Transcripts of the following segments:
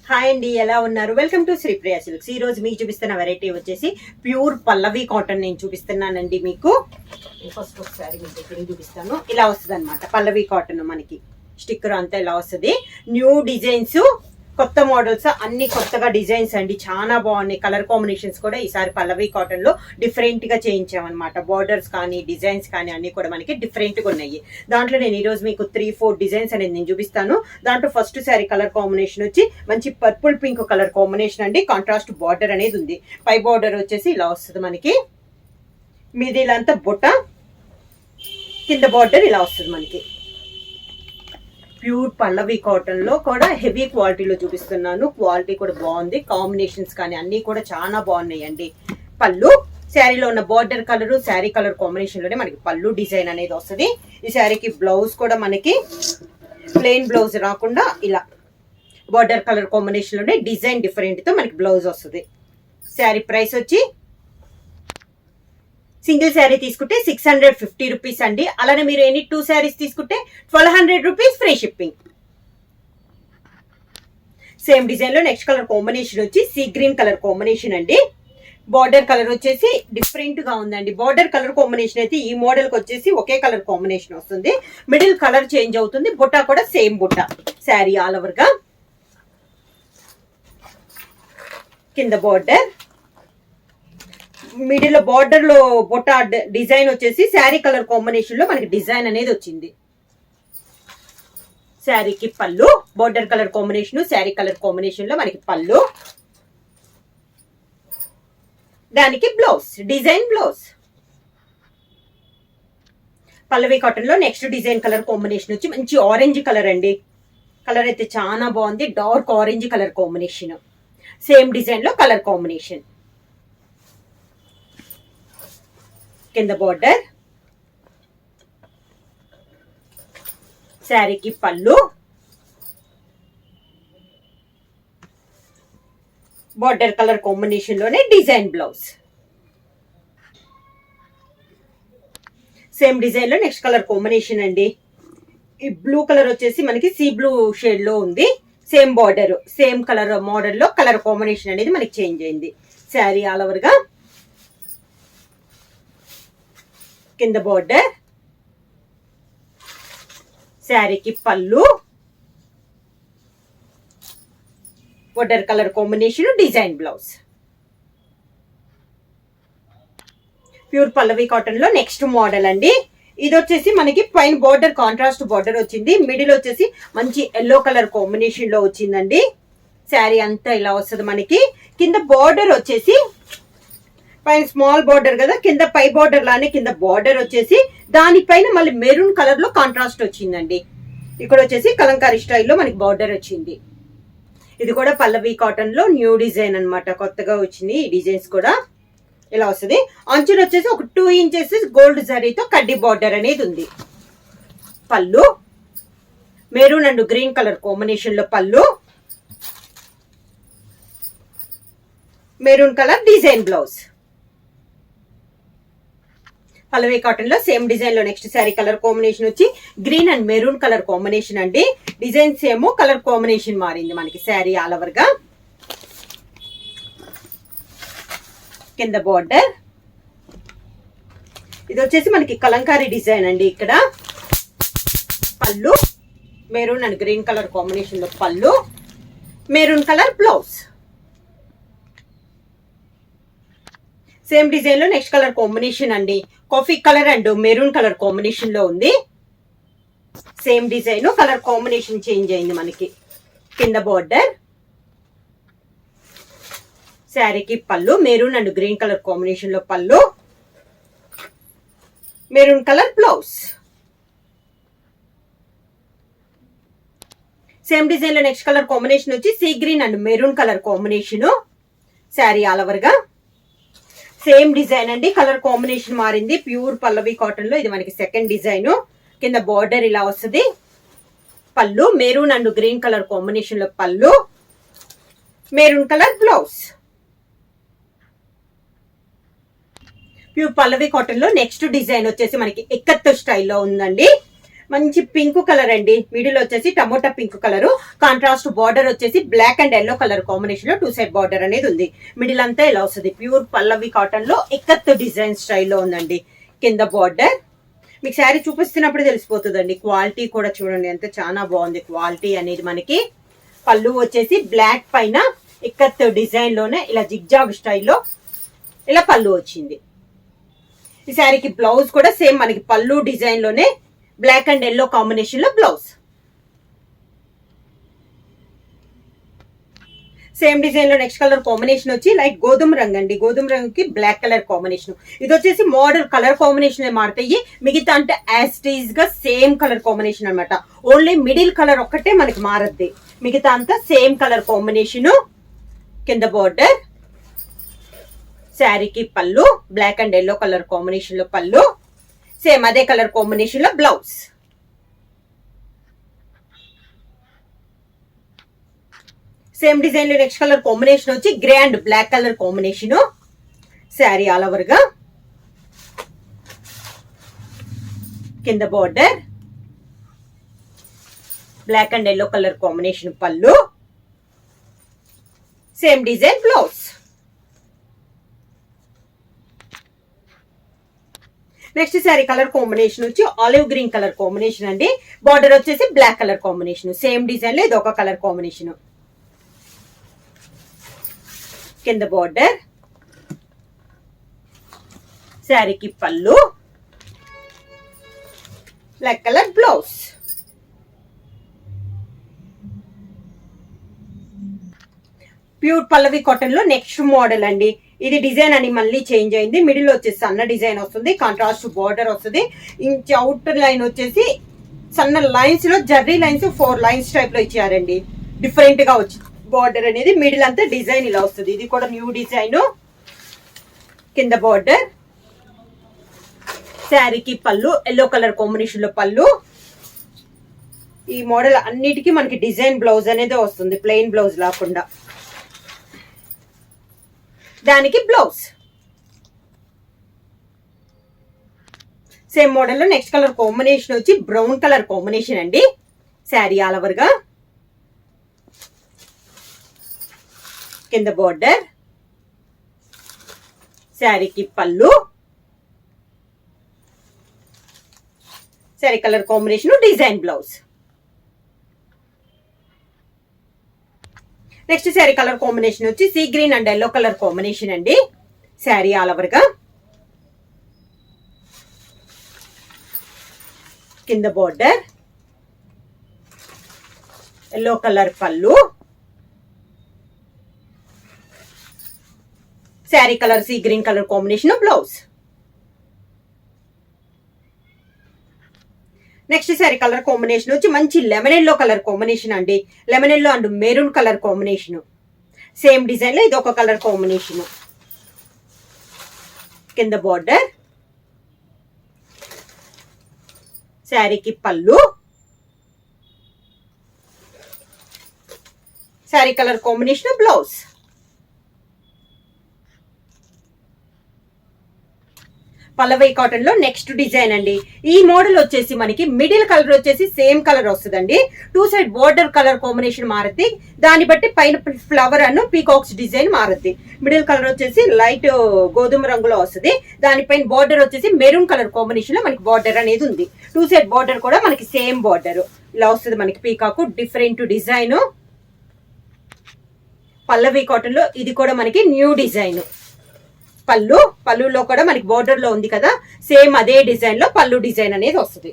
Hi అండి, ఎలా ఉన్నారు? Welcome to Sripriya silks. ఈ రోజు మీకు చూపిస్తున్న వెరైటీ వచ్చేసి ప్యూర్ పల్లవి కాటన్ నేను చూపిస్తున్నానండి. మీకు ఫస్ట్ ఒకసారి మీ దగ్గర చూపిస్తాను. ఇలా వస్తుంది అనమాట పల్లవి కాటన్. మనకి స్టిక్కర్ అంతా ఇలా వస్తుంది. న్యూ డిజైన్స్, కొత్త మోడల్స్, అన్ని కొత్తగా డిజైన్స్ అండి. చాలా బాగున్నాయి. కలర్ కాంబినేషన్స్ కూడా ఈసారి పల్లవి కాటన్ లో డిఫరెంట్ గా చేయించామన్నమాట. బార్డర్స్ కానీ డిజైన్స్ కానీ అన్ని కూడా మనకి డిఫరెంట్ గా ఉన్నాయి. దాంట్లో నేను ఈ రోజు మీకు 3-4 డిజైన్స్ అనేది నేను చూపిస్తాను. దాంట్లో ఫస్ట్ శారీ కలర్ కాంబినేషన్ వచ్చి మంచి పర్పుల్ పింక్ కలర్ కాంబినేషన్ అండి. కాంట్రాస్ట్ బార్డర్ అనేది ఉంది. పై బార్డర్ వచ్చేసి ఇలా వస్తుంది మనకి. మీది ఇలా అంతా బుట్ట, కింద బార్డర్ ఇలా వస్తుంది మనకి. ప్యూర్ పల్లవి కాటన్ లో కూడా హెవీ క్వాలిటీలో చూపిస్తున్నాను. క్వాలిటీ కూడా బాగుంది. కాంబినేషన్స్ కానీ అన్ని కూడా చాలా బాగున్నాయండి. పళ్ళు, శారీలో ఉన్న border colour, sari colour combination లోనే మనకి పళ్ళు డిజైన్ అనేది వస్తుంది. ఈ శారీకి బ్లౌజ్ కూడా మనకి ప్లెయిన్ బ్లౌజ్ రాకుండా ఇలా బార్డర్ కలర్ కాంబినేషన్ లోనే డిజైన్ డిఫరెంట్ తో మనకి బ్లౌజ్ వస్తుంది. శారీ ప్రైస్ వచ్చి సింగిల్ శారీ తీసుకుంటే 650 రూపీస్ అండి. అలానే మీరు ఎనీ 2 శారీస్ తీసుకుంటే 1200 rupees free shipping. Same design లో నెక్స్ట్ కలర్ కాంబినేషన్ వచ్చి సీ గ్రీన్ కలర్ కాంబినేషన్ అండి. బార్డర్ కలర్ వచ్చేసి డిఫరెంట్ గా ఉందండి. బార్డర్ కలర్ కాంబినేషన్ అయితే ఈ మోడల్ కి వచ్చేసి ఒకే కలర్ కాంబినేషన్ వస్తుంది. మిడిల్ కలర్ చేంజ్ అవుతుంది. బుట్ట కూడా సేమ్ బుట్ట. శారీ ఆల్ ఓవర్ గా కింద బార్డర్, మిడిల్ బార్డర్ లో బొట్ట డిజైన్ వచ్చేసి శారీ కలర్ కాంబినేషన్ లో మనకి డిజైన్ అనేది వచ్చింది. శారీకి పళ్ళు, border colour combination, sari colour combination లో మనకి పళ్ళు, దానికి blouse design blouse. Pallavi cotton లో నెక్స్ట్ డిజైన్ కలర్ కాంబినేషన్ వచ్చి మంచి ఆరెంజ్ కలర్ అండి. కలర్ అయితే చాలా బాగుంది. Dark orange colour combination. Same design లో కలర్ కాంబినేషన్. కింద బార్డర్, శారీకి పళ్ళు, బార్డర్ కలర్ కాంబినేషన్ లోనే డిజైన్ బ్లౌజ్. సేమ్ డిజైన్ లో నెక్స్ట్ కలర్ కాంబినేషన్ అండి. ఈ బ్లూ కలర్ వచ్చేసి మనకి సీ బ్లూ షేడ్ లో ఉంది. Same border, same colour model లో కలర్ కాంబినేషన్ అనేది మనకి చేంజ్ అయింది. శారీ ఆల్ ఓవర్ గా కింద బార్డర్, శారీకి పళ్ళు, border colour combination, design blouse. Pure Pallavi cotton లో నెక్స్ట్ మోడల్ అండి. ఇది వచ్చేసి మనకి పైన బార్డర్ కాంట్రాస్ట్ బార్డర్ వచ్చింది. మిడిల్ వచ్చేసి మంచి ఎల్లో కలర్ కాంబినేషన్ లో వచ్చిందండి. శారీ అంతా ఇలా వస్తుంది మనకి. కింద బార్డర్ వచ్చేసి పైన స్మాల్ బార్డర్ కదా, కింద పై బార్డర్ లానే కింద బార్డర్ వచ్చేసి దానిపైన మళ్ళీ మెరూన్ కలర్ లో కాంట్రాస్ట్ వచ్చిందండి. ఇక్కడ వచ్చేసి కలంకారీ స్టైల్లో మనకి బార్డర్ వచ్చింది. ఇది కూడా పల్లవి కాటన్ లో న్యూ డిజైన్ అనమాట. కొత్తగా వచ్చింది ఈ డిజైన్స్ కూడా. ఇలా వస్తుంది. అంచులు వచ్చేసి ఒక 2 ఇంచెస్ గోల్డ్ జరీతో కడ్డీ బార్డర్ అనేది ఉంది. పళ్ళు maroon and green colour combination లో పళ్ళు, maroon colour design blouse. Pallavi cotton లో సేమ్ డిజైన్ లో నెక్స్ట్ శారీ కలర్ కాంబినేషన్ వచ్చి green and maroon colour combination అండి. డిజైన్ సేమ్, కలర్ కాంబినేషన్ మారింది మనకి. శారీ ఆల్ ఓవర్ గా కింద బార్డర్. ఇది వచ్చేసి మనకి కలంకారీ డిజైన్ అండి. ఇక్కడ పళ్ళు maroon and green colour combination లో పళ్ళు, maroon colour blouse. Same design లో నెక్స్ట్ కలర్ కాంబినేషన్ అండి. Coffee colour and maroon colour combination లో ఉంది. Same design, colour combination change అయింది మనకి. కింద బార్డర్, శారీకి పళ్ళు, maroon and green colour combination లో పళ్ళు, maroon colour blouse. Same design లో నెక్స్ట్ కలర్ కాంబినేషన్ వచ్చి sea green and maroon colour combination. Sari all over గా సేమ్ డిజైన్ అండి. కలర్ కాంబినేషన్ మారింది. ప్యూర్ పల్లవి కాటన్ లో ఇది మనకి సెకండ్ డిజైన్. కింద బార్డర్ ఇలా వస్తుంది. పళ్ళు maroon and green colour combination లో పళ్ళు, maroon colour blouse. Pure Pallavi cotton లో నెక్స్ట్ డిజైన్ వచ్చేసి మనకి ఎక్కత్తు స్టైల్లో ఉందండి. మంచి పింక్ కలర్ అండి, మిడిల్ వచ్చేసి tomato pink colour, contrast border వచ్చేసి black and yellow colour combination లో 2 సైడ్ బార్డర్ అనేది ఉంది. మిడిల్ అంతా ఇలా వస్తుంది. ప్యూర్ పల్లవి కాటన్ లో ఇక్కత్ డిజైన్ స్టైల్లో ఉందండి. కింద బార్డర్ మీకు శారీ చూపిస్తున్నప్పుడు తెలిసిపోతుందండి. క్వాలిటీ కూడా చూడండి ఎంత చాలా బాగుంది క్వాలిటీ అనేది. మనకి పళ్ళు వచ్చేసి బ్లాక్ పైన ఇక్కత్ డిజైన్ లోనే ఇలా జిగ్జాగ్ స్టైల్లో ఇలా పళ్ళు వచ్చింది. ఈ శారీకి బ్లౌజ్ కూడా సేమ్ మనకి పళ్ళు డిజైన్ లోనే బ్లాక్ అండ్ ఎల్లో కాంబినేషన్ లో బ్లౌజ్. సేమ్ డిజైన్ లో నెక్స్ట్ కలర్ కాంబినేషన్ వచ్చి లైట్ గోధుమ రంగు అండి. గోధుమ రంగుకి బ్లాక్ కలర్ కాంబినేషన్. ఇది వచ్చేసి మోడల్ కలర్ కాంబినేషన్ మారుతాయి. మిగతా అంటే యాస్టీజ్ గా సేమ్ కలర్ కాంబినేషన్ అనమాట. ఓన్లీ మిడిల్ కలర్ ఒక్కటే మనకి మారద్ది, మిగతా అంతా సేమ్ కలర్ కాంబినేషన్. కింద బోర్డర్, శారీకి పళ్ళు black and yellow colour combination లో పళ్ళు, సేమ్ అదే కలర్ కాంబినేషన్ లో బ్లౌజ్. సేమ్ డిజైన్ లో నెక్స్ట్ కలర్ కాంబినేషన్ వచ్చి grey and black colour combination. Sari all over గా కింద border black and yellow colour combination పళ్ళు, same design blouse. Next sari colour combination వచ్చి ఆలివ్ గ్రీన్ కలర్ కాంబినేషన్ అండి. Border వచ్చేసి black colour combination. Same design లో ఇది ఒక కలర్ కాంబినేషన్. కింద బార్డర్, శారీకి పళ్ళు black colour blouse. Pure Pallavi cotton లో నెక్స్ట్ మోడల్ అండి. ఇది డిజైన్ అని మళ్ళీ చేంజ్ అయింది. మిడిల్ వచ్చేసి సన్న డిజైన్ వస్తుంది, కాంట్రాస్ట్ బార్డర్ వస్తుంది. ఇంచ్ అవుటర్ లైన్ వచ్చేసి సన్న లైన్స్ లో జర్రీ లైన్స్ 4 లైన్స్ టైప్ లో ఇచ్చారండి. డిఫరెంట్ గా వచ్చింది బార్డర్ అనేది. మిడిల్ అంతా డిజైన్ ఇలా వస్తుంది. ఇది కూడా న్యూ డిజైన్. కింద బార్డర్, శారీకి పళ్ళు ఎల్లో కలర్ కాంబినేషన్ లో పళ్ళు. ఈ మోడల్ అన్నిటికీ మనకి డిజైన్ బ్లౌజ్ అనేది వస్తుంది, ప్లెయిన్ బ్లౌజ్ లేకుండా. దానికి బ్లౌజ్ సేమ్ మోడల్ లో నెక్స్ట్ కలర్ కాంబినేషన్ వచ్చి బ్రౌన్ కలర్ కాంబినేషన్ అండి. శారీ ఆల్ ఓవర్ గా కింద బోర్డర్, శారీకి పళ్ళు, sari colour combination design blouse. Next sari colour combination వచ్చి sea green and yellow colour combination అండి. శారీ ఆల్ ఓవర్ గా కింద బోర్డర్, ఎల్లో కలర్ పళ్ళు, sari colour sea green colour combination blouse. Next sari colour combination వచ్చి మంచి లెమన్ ఎల్లో కలర్ కాంబినేషన్ అండి. Lemon yellow and maroon colour combination. Same design లో ఇది ఒక కలర్ కాంబినేషన్. కింద బార్డర్, శారీకి పళ్ళు, sari colour combination blouse. Pallavi cotton లో నెక్స్ట్ డిజైన్ అండి. ఈ మోడల్ వచ్చేసి మనకి మిడిల్ కలర్ వచ్చేసి సేమ్ కలర్ వస్తుందండి. 2 సైడ్ బోర్డర్ కలర్ కాంబినేషన్ మారుద్ది. దాన్ని బట్టి పైన ఫ్లవర్ అను పీకాక్స్ డిజైన్ మారుద్ది. మిడిల్ కలర్ వచ్చేసి లైట్ గోధుమ రంగులో వస్తుంది. దానిపైన బోర్డర్ వచ్చేసి మెరూన్ కలర్ కాంబినేషన్ లో మనకి బార్డర్ అనేది ఉంది. 2 సైడ్ బార్డర్ కూడా మనకి సేమ్ బార్డర్ ఇలా వస్తుంది. మనకి పీకాక్ డిఫరెంట్ డిజైన్. పల్లవి కాటన్ లో ఇది కూడా మనకి న్యూ డిజైన్. పళ్ళులో కూడా మనకి బోర్డర్ లో ఉంది కదా, సేమ్ అదే డిజైన్ లో పళ్ళు డిజైన్ అనేది వస్తుంది.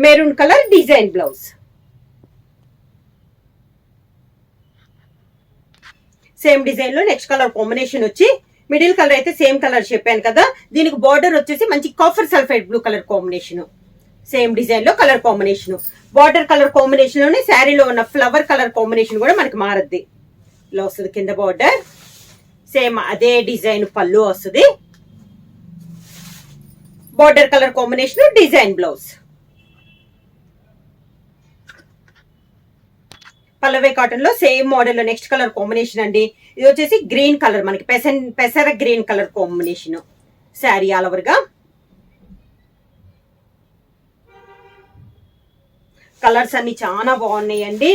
Maroon colour design blouse. Same design లో నెక్స్ట్ కలర్ కాంబినేషన్ వచ్చి మిడిల్ కలర్ అయితే సేమ్ కలర్ చెప్పాను కదా, దీనికి బార్డర్ వచ్చేసి మంచి copper sulphide blue colour combination. Same design లో colour combination. Border colour combination లోనే శారీలో ఉన్న ఫ్లవర్ కలర్ కాంబినేషన్ కూడా మనకి మారద్ది. ఇలా వస్తుంది కింద బార్డర్. సేమ్ అదే డిజైన్ పళ్ళు వస్తుంది. Border colour combination design blouse. Pallavi cotton లో సేమ్ మోడల్ లో నెక్స్ట్ కలర్ కాంబినేషన్ అండి. ఇది వచ్చేసి గ్రీన్ కలర్, మనకి పెసర green colour combination. Sari all over గా కలర్స్ అన్ని చాలా బాగున్నాయండి.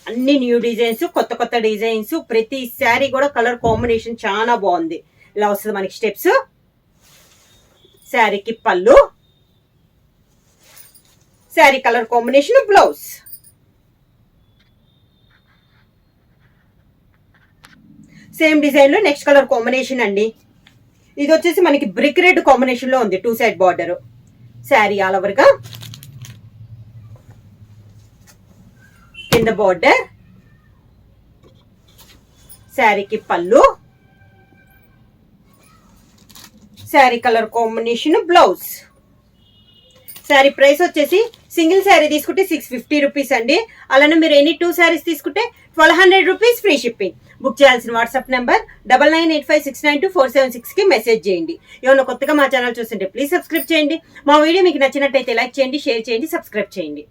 అన్ని న్యూ డిజైన్స్, కొత్త కొత్త డిజైన్స్. ప్రతి శారీ కూడా కలర్ కాంబినేషన్ చాలా బాగుంది. ఇలా వస్తుంది మనకి స్టెప్స్. శారీకి పళ్ళు, sari colour combination, blouse. Same design లో నెక్స్ట్ కలర్ కాంబినేషన్ అండి. ఇది వచ్చేసి మనకి బ్రిక్ రెడ్ కాంబినేషన్ లో ఉంది. 2 side border. Sari all over గా కింద బార్డర్, శారీకి పళ్ళు, sari colour combination, blouse. Sari price వచ్చేసి సింగిల్ శారీ తీసుకుంటే 650 రూపీస్ అండి. అలానే మీరు ఎనీ 2 శారీస్ తీసుకుంటే 1200 రూపీస్ ఫ్రీ షిప్పింగ్. బుక్ చేయాల్సిన వాట్సాప్ నెంబర్ 9985692476 కి మెసేజ్ చేయండి. ఏమన్నా కొత్తగా మా ఛానల్ చూస్తుంటే ప్లీజ్ సబ్స్క్రైబ్ చేయండి. మా వీడియో మీకు నచ్చినట్టయితే లైక్ చేయండి, షేర్ చేయండి, సబ్స్క్రైబ్ చేయండి.